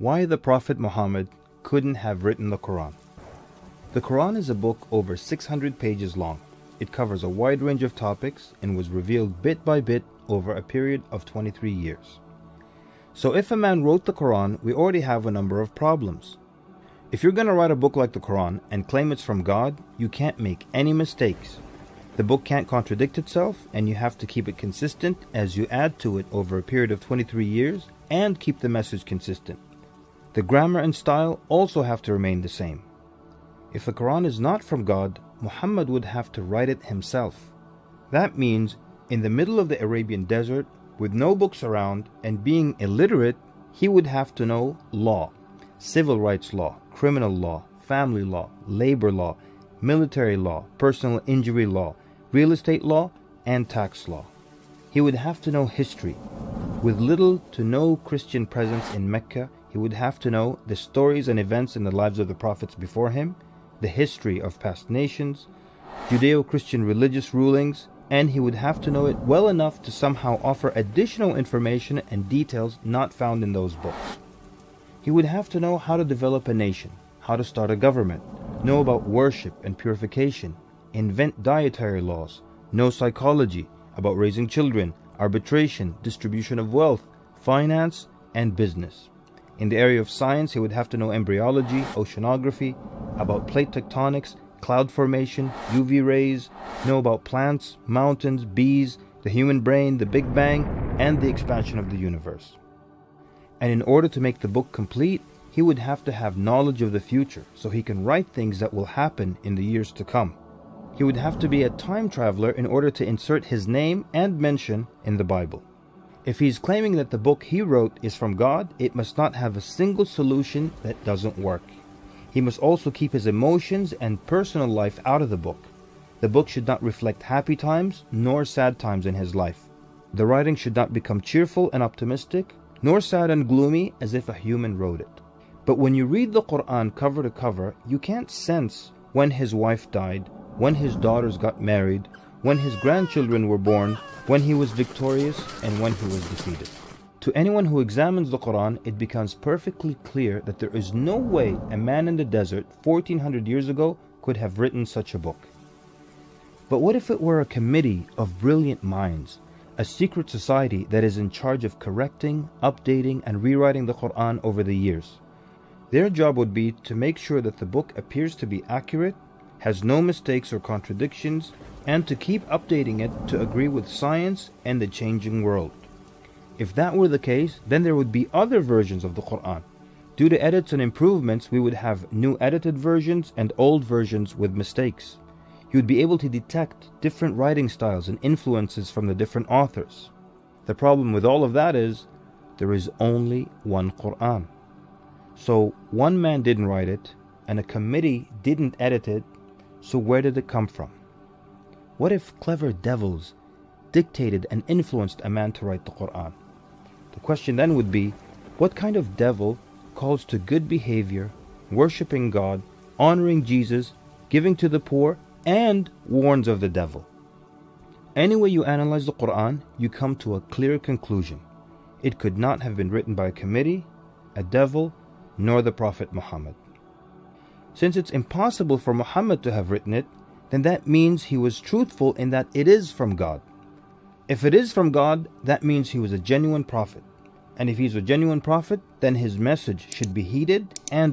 Why the Prophet Muhammad couldn't have written the Quran. The Quran is a book over 600 pages long. It covers a wide range of topics and was revealed bit by bit over a period of 23 years. So if a man wrote the Quran, we already have a number of problems. If you're going to write a book like the Quran and claim it's from God, you can't make any mistakes. The book can't contradict itself, and you have to keep it consistent as you add to it over a period of 23 years and keep the message consistent. The grammar and style also have to remain the same. If the Quran is not from God, Muhammad would have to write it himself. That means in the middle of the Arabian desert, with no books around and being illiterate, he would have to know law, civil rights law, criminal law, family law, labor law, military law, personal injury law, real estate law, and tax law. He would have to know history. With little to no Christian presence in Mecca, he would have to know the stories and events in the lives of the prophets before him, the history of past nations, Judeo-Christian religious rulings, and he would have to know it well enough to somehow offer additional information and details not found in those books. He would have to know how to develop a nation, how to start a government, know about worship and purification, invent dietary laws, know psychology, about raising children, arbitration, distribution of wealth, finance, and business. In the area of science, he would have to know embryology, oceanography, about plate tectonics, cloud formation, UV rays, know about plants, mountains, bees, the human brain, the Big Bang, and the expansion of the universe. And in order to make the book complete, he would have to have knowledge of the future so he can write things that will happen in the years to come. He would have to be a time traveler in order to insert his name and mention in the Bible. If he's claiming that the book he wrote is from God, it must not have a single solution that doesn't work. He must also keep his emotions and personal life out of the book. The book should not reflect happy times nor sad times in his life. The writing should not become cheerful and optimistic, nor sad and gloomy as if a human wrote it. But when you read the Quran cover to cover, you can't sense when his wife died, when his daughters got married, when his grandchildren were born, when he was victorious, and when he was defeated. To anyone who examines the Quran, it becomes perfectly clear that there is no way a man in the desert 1400 years ago could have written such a book. But what if it were a committee of brilliant minds, a secret society that is in charge of correcting, updating, and rewriting the Quran over the years? Their job would be to make sure that the book appears to be accurate, has no mistakes or contradictions, and to keep updating it to agree with science and the changing world. If that were the case, then there would be other versions of the Quran. Due to edits and improvements, we would have new edited versions and old versions with mistakes. You would be able to detect different writing styles and influences from the different authors. The problem with all of that is, there is only one Quran. So one man didn't write it, and a committee didn't edit it, so where did it come from? What if clever devils dictated and influenced a man to write the Quran? The question then would be, what kind of devil calls to good behavior, worshipping God, honoring Jesus, giving to the poor, and warns of the devil? Any way you analyze the Quran, you come to a clear conclusion. It could not have been written by a committee, a devil, nor the Prophet Muhammad. Since it's impossible for Muhammad to have written it, then that means he was truthful in that it is from God. If it is from God, that means he was a genuine prophet. And if he's a genuine prophet, then his message should be heeded and